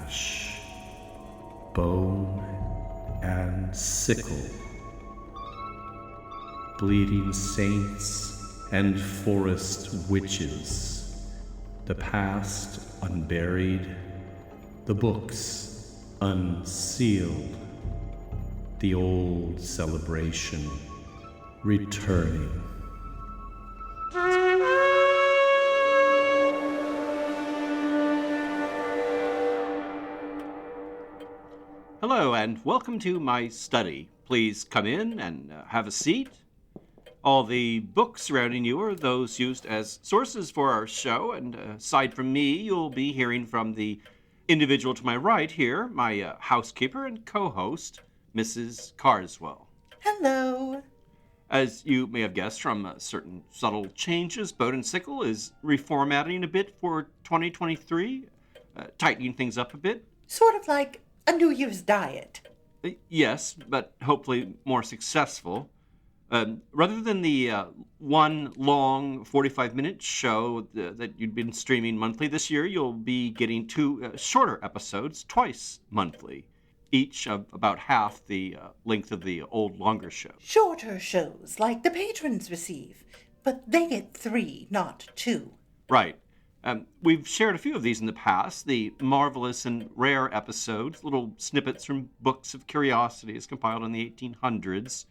ash, bone and sickle, bleeding saints and forest witches, the past unburied, the books unsealed, the old celebration returning. Hello and welcome to my study. Please come in and have a seat. All the books surrounding you are those used as sources for our show, and aside from me, you'll be hearing from the individual to my right here, my housekeeper and co-host, Mrs. Carswell. Hello. As you may have guessed from certain subtle changes, Boat and Sickle is reformatting a bit for 2023, tightening things up a bit. Sort of like a New Year's diet. Yes, but hopefully more successful. Rather than the one long 45-minute show that you'd been streaming monthly this year, you'll be getting two shorter episodes twice monthly, each of about half the length of the old longer show. Shorter shows like the patrons receive, but they get 3, not 2. Right. We've shared a few of these in the past, the marvelous and rare episodes, little snippets from books of curiosities compiled in the 1800s,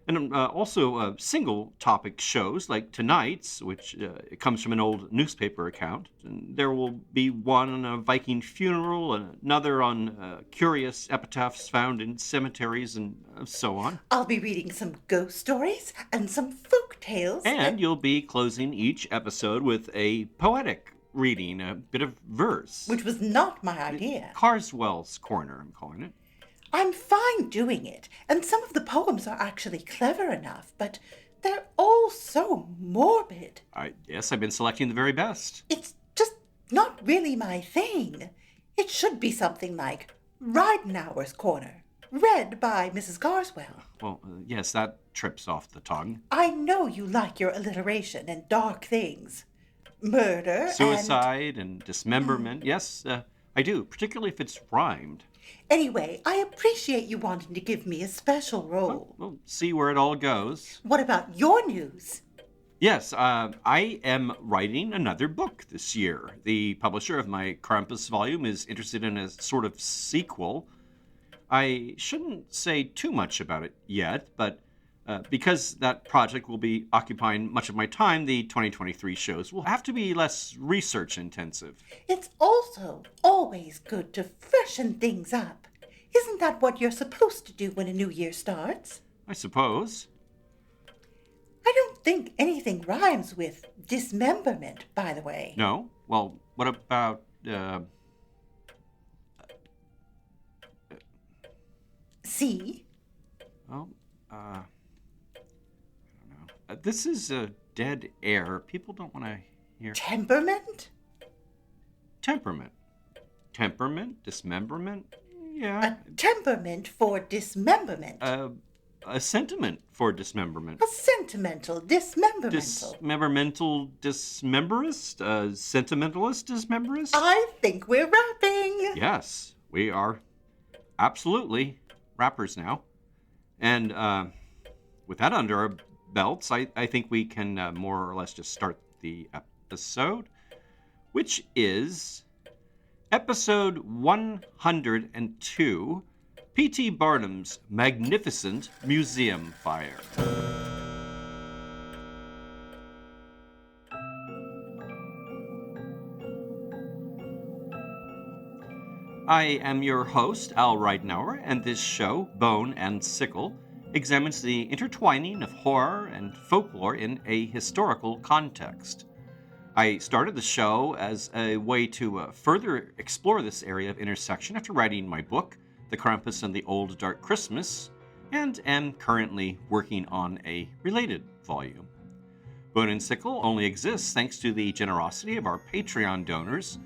and also single topic shows like tonight's, which comes from an old newspaper account. And there will be one on a Viking funeral, and another on curious epitaphs found in cemeteries, and so on. I'll be reading some ghost stories and some folk tales. And you'll be closing each episode with a poetic reading, a bit of verse. Which was not my idea. Carswell's Corner, I'm calling it. I'm fine doing it, and some of the poems are actually clever enough, but they're all so morbid. Yes, I've been selecting the very best. It's just not really my thing. It should be something like Ridenhour's Corner, read by Mrs. Carswell. Well, yes, that trips off the tongue. I know you like your alliteration and dark things. Murder, suicide and dismemberment. Yes, I do, particularly if it's rhymed. Anyway, I appreciate you wanting to give me a special role. We'll see where it all goes. What about your news? Yes, I am writing another book this year. The publisher of my Krampus volume is interested in a sort of sequel. I shouldn't say too much about it yet, but because that project will be occupying much of my time, the 2023 shows will have to be less research intensive. It's also always good to freshen things up. Isn't that what you're supposed to do when a new year starts? I suppose. I don't think anything rhymes with dismemberment, by the way. No? Well, what about, See? Well, I don't know. This is dead air. People don't want to hear. Temperament? Temperament. Temperament? Dismemberment? Yeah. A temperament for dismemberment. A sentiment for dismemberment. A sentimental dismembermental. Dismembermental dismemberist? Sentimentalist dismemberist? I think we're rapping. Yes, we are absolutely rappers now. And with that under our belts, I think we can more or less just start the episode, which is episode 102, P.T. Barnum's Magnificent Museum Fire. I am your host, Al Ridenhour, and this show, Bone and Sickle, examines the intertwining of horror and folklore in a historical context. I started the show as a way to further explore this area of intersection after writing my book, The Krampus and the Old Dark Christmas, and am currently working on a related volume. Bone and Sickle only exists thanks to the generosity of our Patreon donors,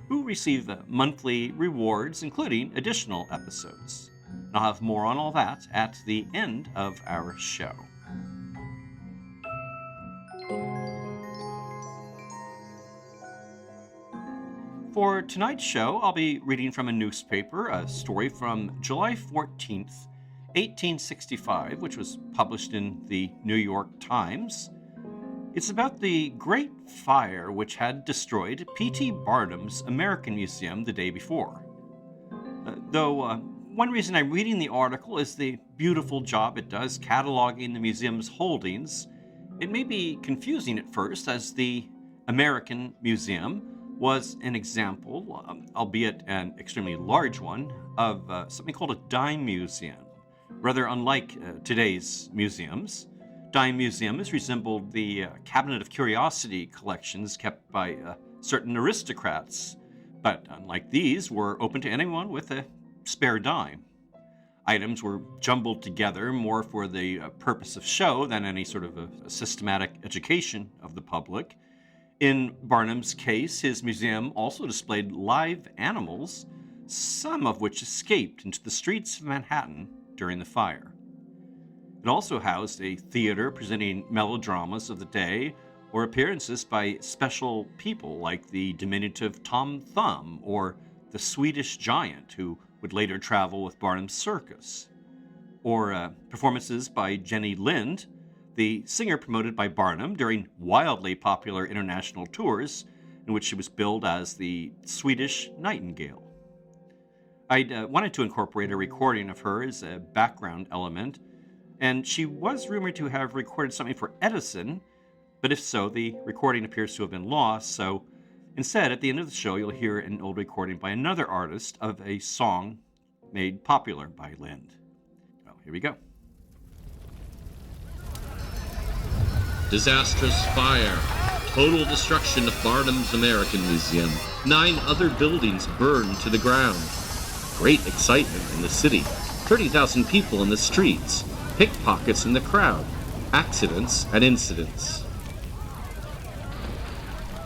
who receive monthly rewards, including additional episodes. I'll have more on all that at the end of our show. For tonight's show, I'll be reading from a newspaper, a story from July 14th, 1865, which was published in the New York Times. It's about the Great Fire which had destroyed P.T. Barnum's American Museum the day before. Though one reason I'm reading the article is the beautiful job it does cataloging the museum's holdings. It may be confusing at first, as the American Museum was an example, albeit an extremely large one, of something called a dime museum. Rather unlike today's museums, dime museums resembled the cabinet of curiosity collections kept by certain aristocrats, but unlike these, were open to anyone with a spare dime. Items were jumbled together more for the purpose of show than any sort of a systematic education of the public. In Barnum's case, his museum also displayed live animals, some of which escaped into the streets of Manhattan during the fire. It also housed a theater presenting melodramas of the day or appearances by special people like the diminutive Tom Thumb or the Swedish Giant, who would later travel with Barnum's circus, or performances by Jenny Lind, the singer promoted by Barnum during wildly popular international tours in which she was billed as the Swedish Nightingale. I wanted to incorporate a recording of her as a background element, and she was rumored to have recorded something for Edison, but if so, the recording appears to have been lost, so instead, at the end of the show, you'll hear an old recording by another artist of a song made popular by Lind. Well, here we go. Disastrous fire. Total destruction of Barnum's American Museum. 9 other buildings burned to the ground. Great excitement in the city. 30,000 people in the streets. Pickpockets in the crowd. Accidents and incidents.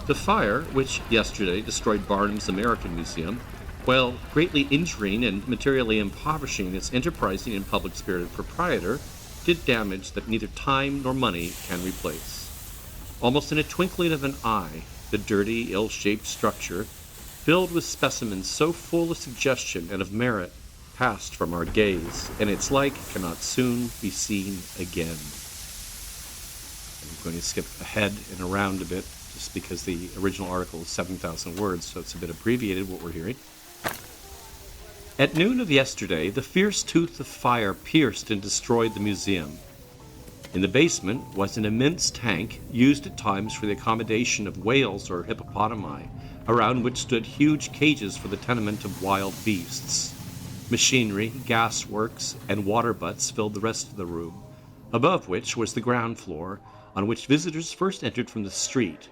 The fire, which yesterday destroyed Barnum's American Museum, while greatly injuring and materially impoverishing its enterprising and public-spirited proprietor, did damage that neither time nor money can replace. Almost in a twinkling of an eye, the dirty, ill-shaped structure, filled with specimens so full of suggestion and of merit, passed from our gaze, and its like cannot soon be seen again. I'm going to skip ahead and around a bit, just because the original article is 7,000 words, so it's a bit abbreviated what we're hearing. At noon of yesterday, the fierce tooth of fire pierced and destroyed the museum. In the basement was an immense tank used at times for the accommodation of whales or hippopotami, around which stood huge cages for the tenement of wild beasts. Machinery, gasworks, and water butts filled the rest of the room, above which was the ground floor, on which visitors first entered from the street.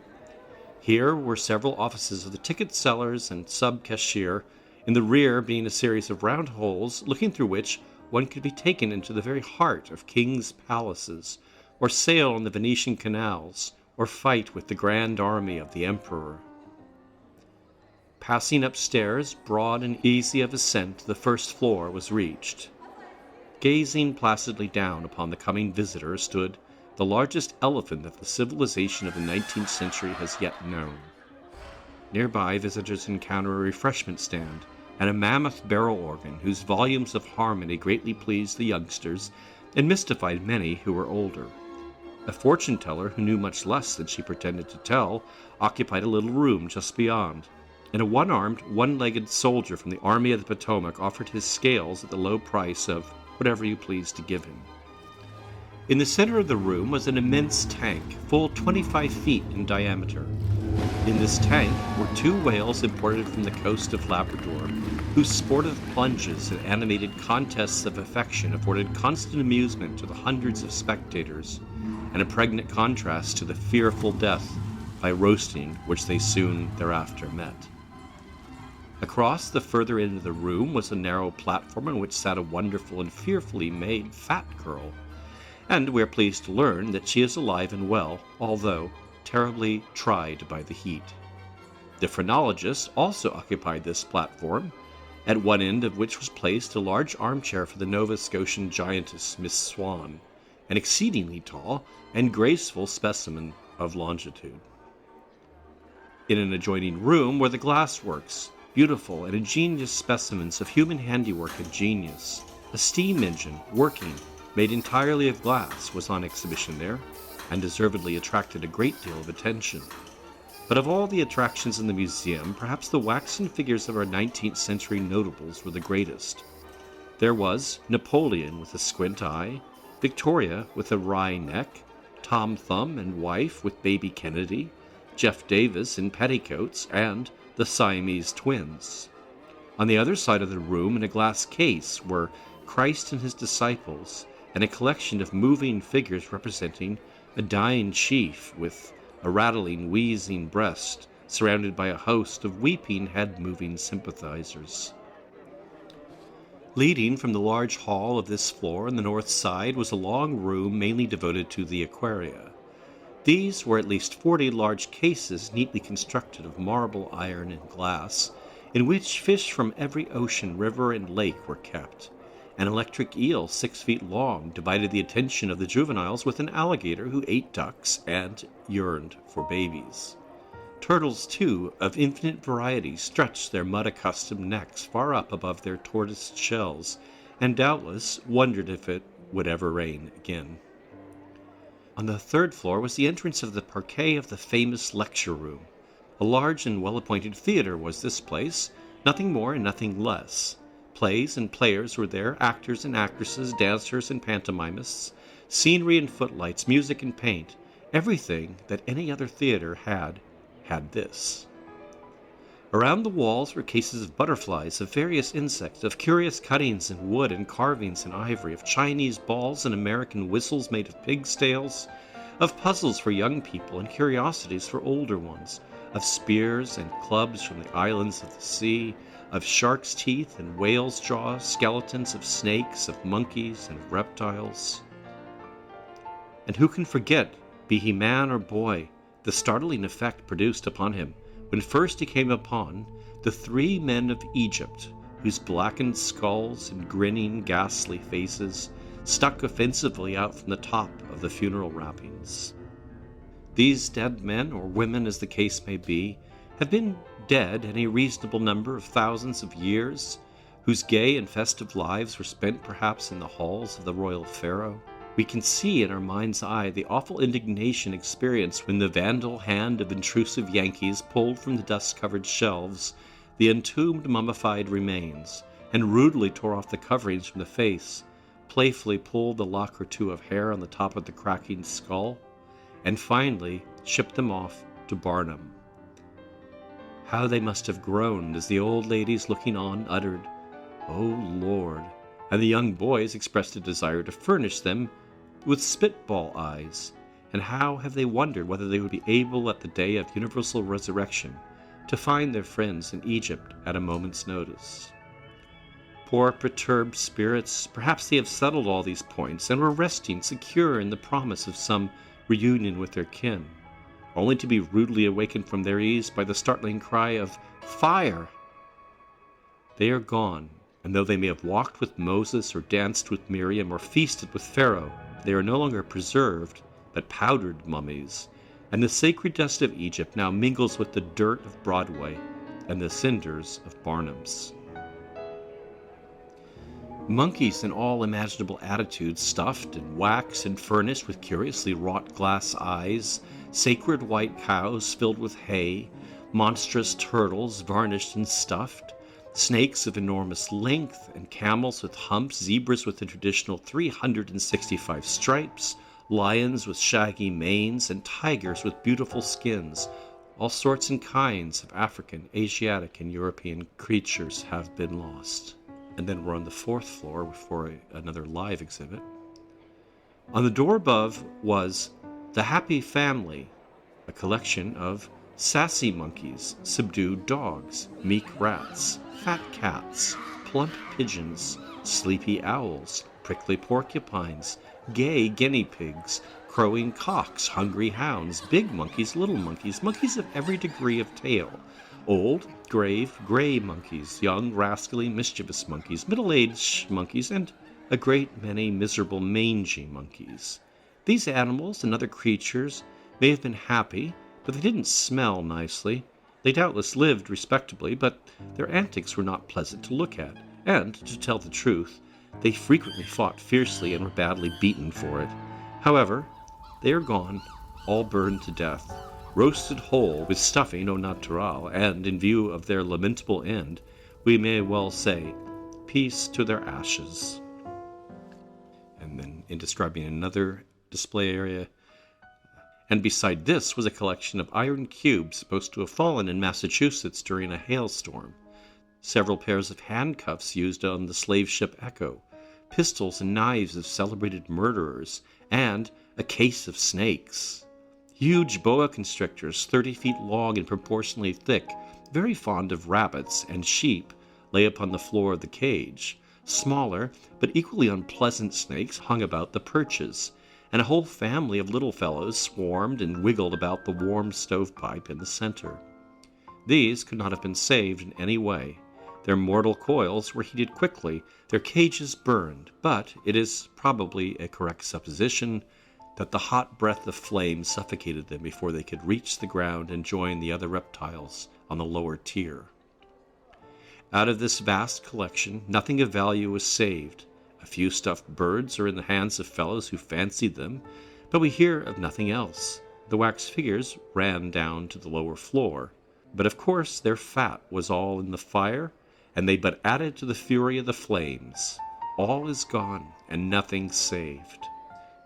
Here were several offices of the ticket sellers and sub-cashier, in the rear being a series of round holes looking through which one could be taken into the very heart of kings' palaces, or sail on the Venetian canals, or fight with the grand army of the emperor. Passing upstairs, broad and easy of ascent, the first floor was reached. Gazing placidly down upon the coming visitor stood the largest elephant that the civilization of the 19th century has yet known. Nearby, visitors encounter a refreshment stand and a mammoth barrel organ whose volumes of harmony greatly pleased the youngsters and mystified many who were older. A fortune-teller who knew much less than she pretended to tell occupied a little room just beyond, and a one-armed, one-legged soldier from the Army of the Potomac offered his scales at the low price of whatever you pleased to give him. In the center of the room was an immense tank, full 25 feet in diameter. In this tank were 2 whales imported from the coast of Labrador, whose sportive plunges and animated contests of affection afforded constant amusement to the hundreds of spectators, and a pregnant contrast to the fearful death by roasting which they soon thereafter met. Across the further end of the room was a narrow platform on which sat a wonderful and fearfully made fat girl, and we are pleased to learn that she is alive and well, although terribly tried by the heat. The phrenologist also occupied this platform, at one end of which was placed a large armchair for the Nova Scotian giantess Miss Swan, an exceedingly tall and graceful specimen of longitude. In an adjoining room were the glassworks, beautiful and ingenious specimens of human handiwork and genius. A steam engine, working, made entirely of glass, was on exhibition there, and deservedly attracted a great deal of attention. But of all the attractions in the museum, perhaps the waxen figures of our 19th century notables were the greatest. There was Napoleon with a squint eye, Victoria with a wry neck, Tom Thumb and wife with baby Kennedy, Jeff Davis in petticoats, and the Siamese twins. On the other side of the room, in a glass case, were Christ and his disciples, and a collection of moving figures representing a dying chief with a rattling, wheezing breast, surrounded by a host of weeping, head-moving sympathizers. Leading from the large hall of this floor on the north side was a long room mainly devoted to the aquaria. These were at least 40 large cases neatly constructed of marble, iron, and glass, in which fish from every ocean, river, and lake were kept. An electric eel 6 feet long divided the attention of the juveniles with an alligator who ate ducks and yearned for babies. Turtles, too, of infinite variety, stretched their mud-accustomed necks far up above their tortoised shells, and doubtless wondered if it would ever rain again. On the third floor was the entrance of the parquet of the famous lecture room. A large and well-appointed theater was this place, nothing more and nothing less. Plays and players were there, actors and actresses, dancers and pantomimists, scenery and footlights, music and paint. Everything that any other theater had this. Around the walls were cases of butterflies, of various insects, of curious cuttings in wood and carvings in ivory, of Chinese balls and American whistles made of pigs' tails, of puzzles for young people and curiosities for older ones, of spears and clubs from the islands of the sea, of sharks' teeth and whales' jaws, skeletons of snakes, of monkeys and of reptiles. And who can forget, be he man or boy, the startling effect produced upon him when first he came upon the 3 men of Egypt, whose blackened skulls and grinning, ghastly faces stuck offensively out from the top of the funeral wrappings. These dead men, or women as the case may be, have been dead any reasonable number of thousands of years, whose gay and festive lives were spent perhaps in the halls of the royal pharaoh. We can see in our mind's eye the awful indignation experienced when the vandal hand of intrusive Yankees pulled from the dust-covered shelves the entombed mummified remains, and rudely tore off the coverings from the face, playfully pulled the lock or two of hair on the top of the cracking skull, and finally shipped them off to Barnum. How they must have groaned as the old ladies looking on uttered, "Oh, Lord," and the young boys expressed a desire to furnish them with spitball eyes, and how have they wondered whether they would be able at the day of universal resurrection to find their friends in Egypt at a moment's notice. Poor perturbed spirits, perhaps they have settled all these points and were resting secure in the promise of some reunion with their kin, only to be rudely awakened from their ease by the startling cry of "Fire!" They are gone, and though they may have walked with Moses or danced with Miriam or feasted with Pharaoh, they are no longer preserved, but powdered mummies, and the sacred dust of Egypt now mingles with the dirt of Broadway and the cinders of Barnum's. Monkeys in all imaginable attitudes, stuffed and waxed and furnished with curiously wrought glass eyes, sacred white cows filled with hay, monstrous turtles varnished and stuffed, snakes of enormous length, and camels with humps, zebras with the traditional 365 stripes, lions with shaggy manes, and tigers with beautiful skins. All sorts and kinds of African, Asiatic, and European creatures have been lost. And then we're on the 4th floor for another live exhibit. On the door above was The Happy Family, a collection of sassy monkeys, subdued dogs, meek rats, fat cats, plump pigeons, sleepy owls, prickly porcupines, gay guinea pigs, crowing cocks, hungry hounds, big monkeys, little monkeys, monkeys of every degree of tail, old, grave, gray monkeys, young, rascally, mischievous monkeys, middle-aged monkeys, and a great many miserable, mangy monkeys. These animals and other creatures may have been happy, but they didn't smell nicely, They doubtless lived respectably, but their antics were not pleasant to look at, and, to tell the truth, they frequently fought fiercely and were badly beaten for it. However, they are gone, all burned to death, roasted whole with stuffing au natural, and, in view of their lamentable end, we may well say, peace to their ashes. And then, in describing another display area, and beside this was a collection of iron cubes supposed to have fallen in Massachusetts during a hailstorm, several pairs of handcuffs used on the slave ship Echo, pistols and knives of celebrated murderers, and a case of snakes. Huge boa constrictors, 30 feet long and proportionally thick, very fond of rabbits and sheep, lay upon the floor of the cage. Smaller, but equally unpleasant snakes hung about the perches, and a whole family of little fellows swarmed and wiggled about the warm stovepipe in the center. These could not have been saved in any way. Their mortal coils were heated quickly, their cages burned, but it is probably a correct supposition that the hot breath of flame suffocated them before they could reach the ground and join the other reptiles on the lower tier. Out of this vast collection, nothing of value was saved. A few stuffed birds are in the hands of fellows who fancied them, but we hear of nothing else. The wax figures ran down to the lower floor, but of course their fat was all in the fire, and they but added to the fury of the flames. All is gone, and nothing saved.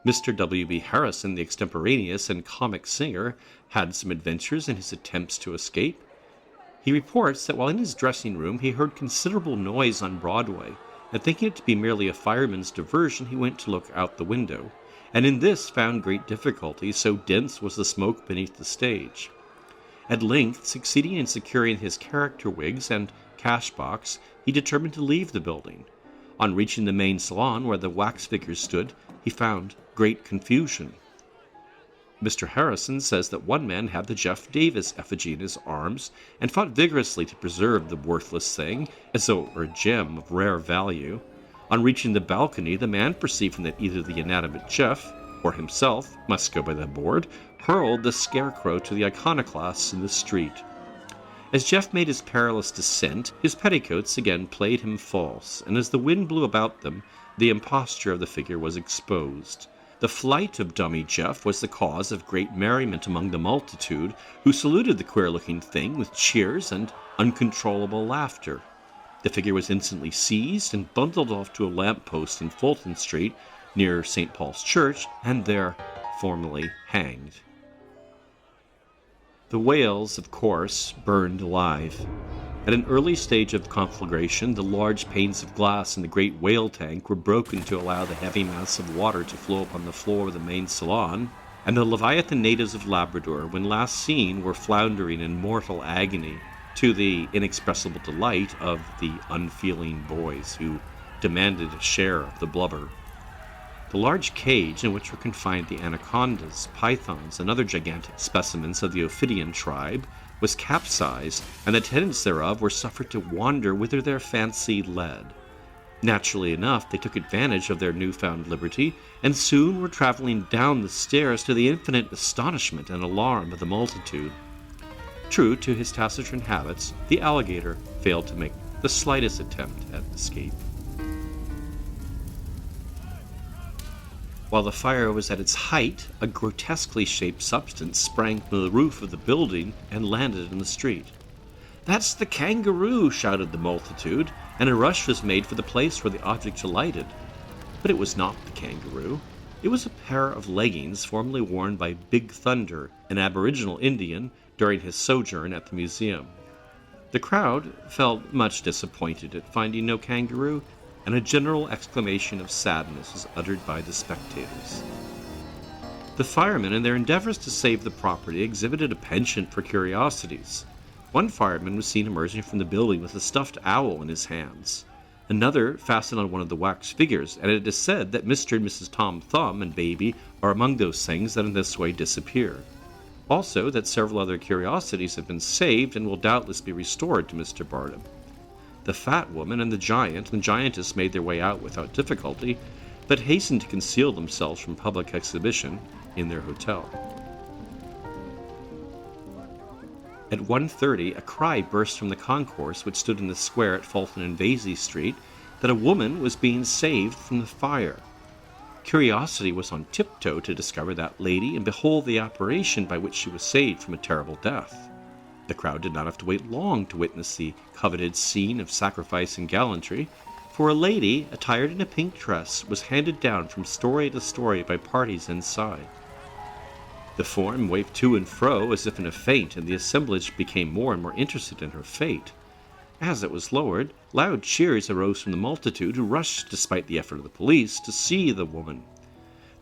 Mr. W.B. Harrison, the extemporaneous and comic singer, had some adventures in his attempts to escape. He reports that while in his dressing room he heard considerable noise on Broadway, and thinking it to be merely a fireman's diversion, he went to look out the window, and in this found great difficulty, so dense was the smoke beneath the stage. At length, succeeding in securing his character wigs and cash-box, he determined to leave the building. On reaching the main salon where the wax figures stood, he found great confusion. Mr. Harrison says that one man had the Jeff Davis effigy in his arms and fought vigorously to preserve the worthless thing, as though it were a gem of rare value. On reaching the balcony, the man, perceiving that either the inanimate Jeff or himself must go by the board, hurled the scarecrow to the iconoclasts in the street. As Jeff made his perilous descent, his petticoats again played him false, and as the wind blew about them, the imposture of the figure was exposed. The flight of dummy Jeff was the cause of great merriment among the multitude, who saluted the queer-looking thing with cheers and uncontrollable laughter. The figure was instantly seized and bundled off to a lamp-post in Fulton Street, near St. Paul's Church, and there formally hanged. The whales, of course, burned alive. At an early stage of conflagration, the large panes of glass in the great whale tank were broken to allow the heavy mass of water to flow upon the floor of the main salon, and the Leviathan natives of Labrador, when last seen, were floundering in mortal agony, to the inexpressible delight of the unfeeling boys who demanded a share of the blubber. The large cage in which were confined the anacondas, pythons, and other gigantic specimens of the Ophidian tribe was capsized, and the tenants thereof were suffered to wander whither their fancy led. Naturally enough, they took advantage of their newfound liberty, and soon were traveling down the stairs to the infinite astonishment and alarm of the multitude. True to his taciturn habits, the alligator failed to make the slightest attempt at escape. While the fire was at its height, a grotesquely shaped substance sprang from the roof of the building and landed in the street. "That's the kangaroo!" shouted the multitude, and a rush was made for the place where the object alighted. But it was not the kangaroo. It was a pair of leggings formerly worn by Big Thunder, an aboriginal Indian, during his sojourn at the museum. The crowd felt much disappointed at finding no kangaroo, and a general exclamation of sadness was uttered by the spectators. The firemen, in their endeavors to save the property, exhibited a penchant for curiosities. One fireman was seen emerging from the building with a stuffed owl in his hands. Another fastened on one of the wax figures, and it is said that Mr. and Mrs. Tom Thumb and Baby are among those things that in this way disappear. Also, that several other curiosities have been saved and will doubtless be restored to Mr. Barnum. The fat woman and the giantess made their way out without difficulty, but hastened to conceal themselves from public exhibition in their hotel. At 1:30, a cry burst from the concourse which stood in the square at Fulton and Vesey Street that a woman was being saved from the fire. Curiosity was on tiptoe to discover that lady and behold the operation by which she was saved from a terrible death. The crowd did not have to wait long to witness the coveted scene of sacrifice and gallantry, for a lady, attired in a pink dress, was handed down from story to story by parties inside. The form waved to and fro as if in a faint, and the assemblage became more and more interested in her fate. As it was lowered, loud cheers arose from the multitude, who rushed, despite the effort of the police, to see the woman.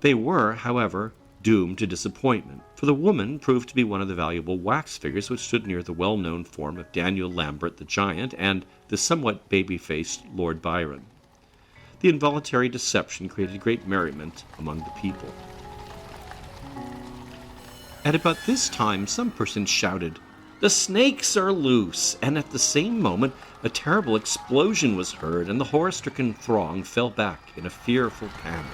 They were, however, doomed to disappointment, for the woman proved to be one of the valuable wax figures which stood near the well-known form of Daniel Lambert the Giant and the somewhat baby-faced Lord Byron. The involuntary deception created great merriment among the people. At about this time, some person shouted, "The snakes are loose!" and at the same moment a terrible explosion was heard, and the horror-stricken throng fell back in a fearful panic.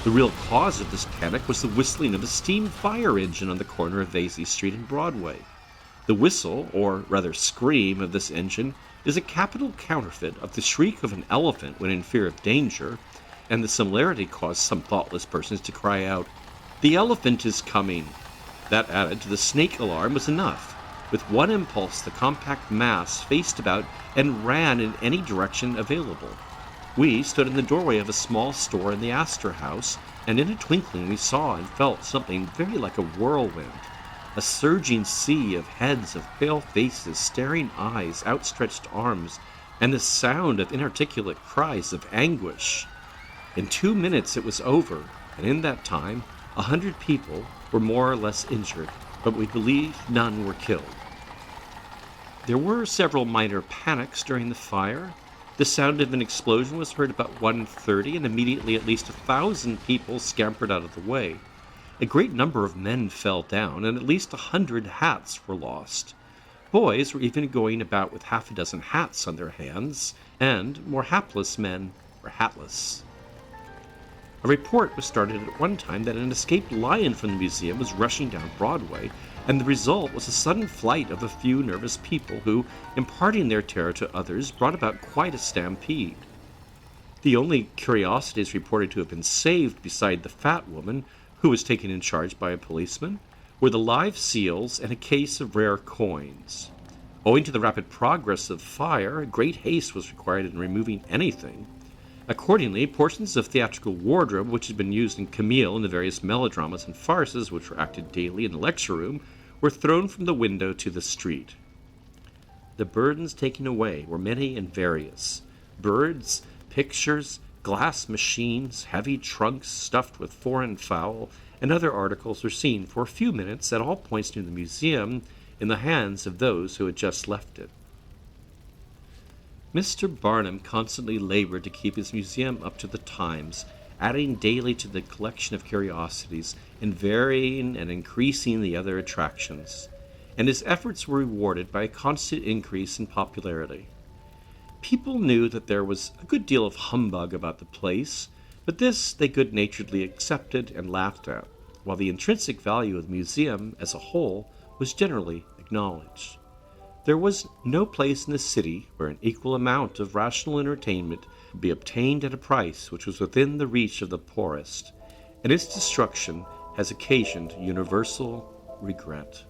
The real cause of this panic was the whistling of a steam fire engine on the corner of Vesey Street and Broadway. The whistle, or rather scream, of this engine is a capital counterfeit of the shriek of an elephant when in fear of danger, and the similarity caused some thoughtless persons to cry out, "The elephant is coming!" That added to the snake alarm was enough. With one impulse, the compact mass faced about and ran in any direction available. We stood in the doorway of a small store in the Astor House, and in a twinkling we saw and felt something very like a whirlwind. A surging sea of heads, of pale faces, staring eyes, outstretched arms, and the sound of inarticulate cries of anguish. In 2 minutes it was over, and in that time 100 people were more or less injured, but we believe none were killed. There were several minor panics during the fire. The sound of an explosion was heard about 1:30, and immediately at least 1,000 people scampered out of the way. A great number of men fell down, and at least 100 hats were lost. Boys were even going about with half a dozen hats on their hands, and more hapless men were hatless. A report was started at one time that an escaped lion from the museum was rushing down Broadway, and the result was a sudden flight of a few nervous people who, imparting their terror to others, brought about quite a stampede. The only curiosities reported to have been saved beside the fat woman, who was taken in charge by a policeman, were the live seals and a case of rare coins. Owing to the rapid progress of fire, great haste was required in removing anything. Accordingly, portions of theatrical wardrobe which had been used in Camille and the various melodramas and farces which were acted daily in the lecture room were thrown from the window to the street. The burdens taken away were many and various. Birds, pictures, glass machines, heavy trunks stuffed with foreign fowl, and other articles were seen for a few minutes at all points near the museum in the hands of those who had just left it. Mr. Barnum constantly labored to keep his museum up to the times, adding daily to the collection of curiosities and varying and increasing the other attractions, and his efforts were rewarded by a constant increase in popularity. People knew that there was a good deal of humbug about the place, but this they good-naturedly accepted and laughed at, while the intrinsic value of the museum as a whole was generally acknowledged. There was no place in the city where an equal amount of rational entertainment could be obtained at a price which was within the reach of the poorest, and its destruction has occasioned universal regret.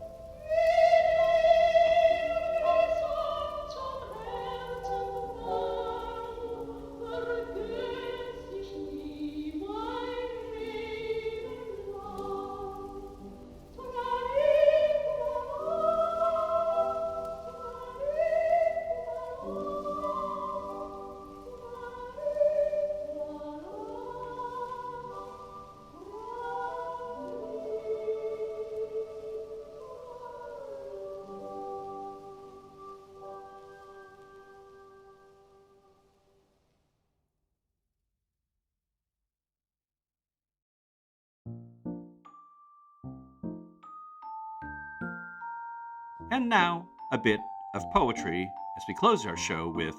And now, a bit of poetry as we close our show with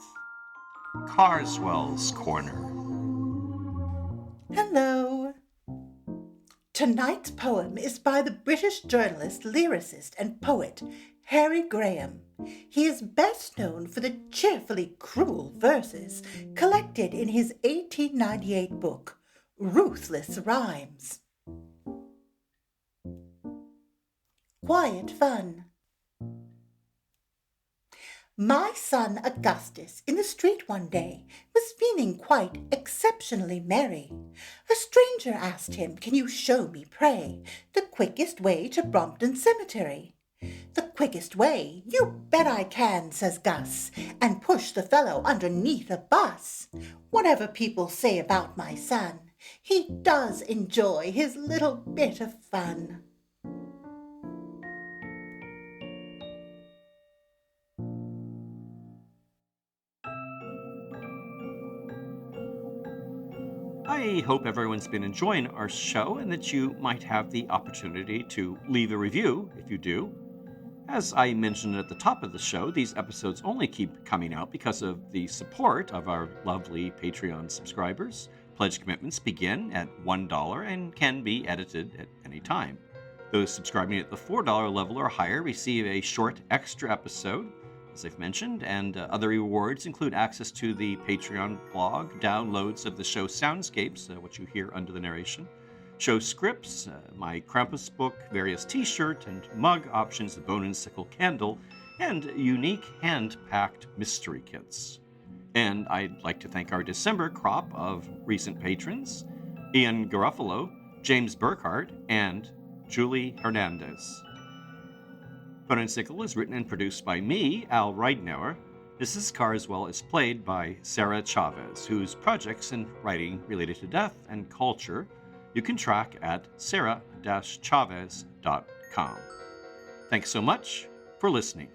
Carswell's Corner. Hello. Tonight's poem is by the British journalist, lyricist, and poet Harry Graham. He is best known for the cheerfully cruel verses collected in his 1898 book, Ruthless Rhymes. Quiet Fun. My son Augustus, in the street one day, was feeling quite exceptionally merry. A stranger asked him, "Can you show me, pray, the quickest way to Brompton Cemetery?" "The quickest way? You bet I can," says Gus, and pushed the fellow underneath a bus. Whatever people say about my son, he does enjoy his little bit of fun. I hope everyone's been enjoying our show and that you might have the opportunity to leave a review if you do. As I mentioned at the top of the show, these episodes only keep coming out because of the support of our lovely Patreon subscribers. Pledge commitments begin at $1 and can be edited at any time. Those subscribing at the $4 level or higher receive a short extra episode, as I've mentioned, and other rewards include access to the Patreon blog, downloads of the show soundscapes, what you hear under the narration, show scripts, my Krampus book, various t-shirt and mug options, the Bone and Sickle candle, and unique hand-packed mystery kits. And I'd like to thank our December crop of recent patrons, Ian Garofalo, James Burkhart, and Julie Hernandez. Bone and Sickle is written and produced by me, Al Ridenour. Mrs. Carswell is played by Sarah Chavez, whose projects and writing related to death and culture you can track at sarah-chavez.com. Thanks so much for listening.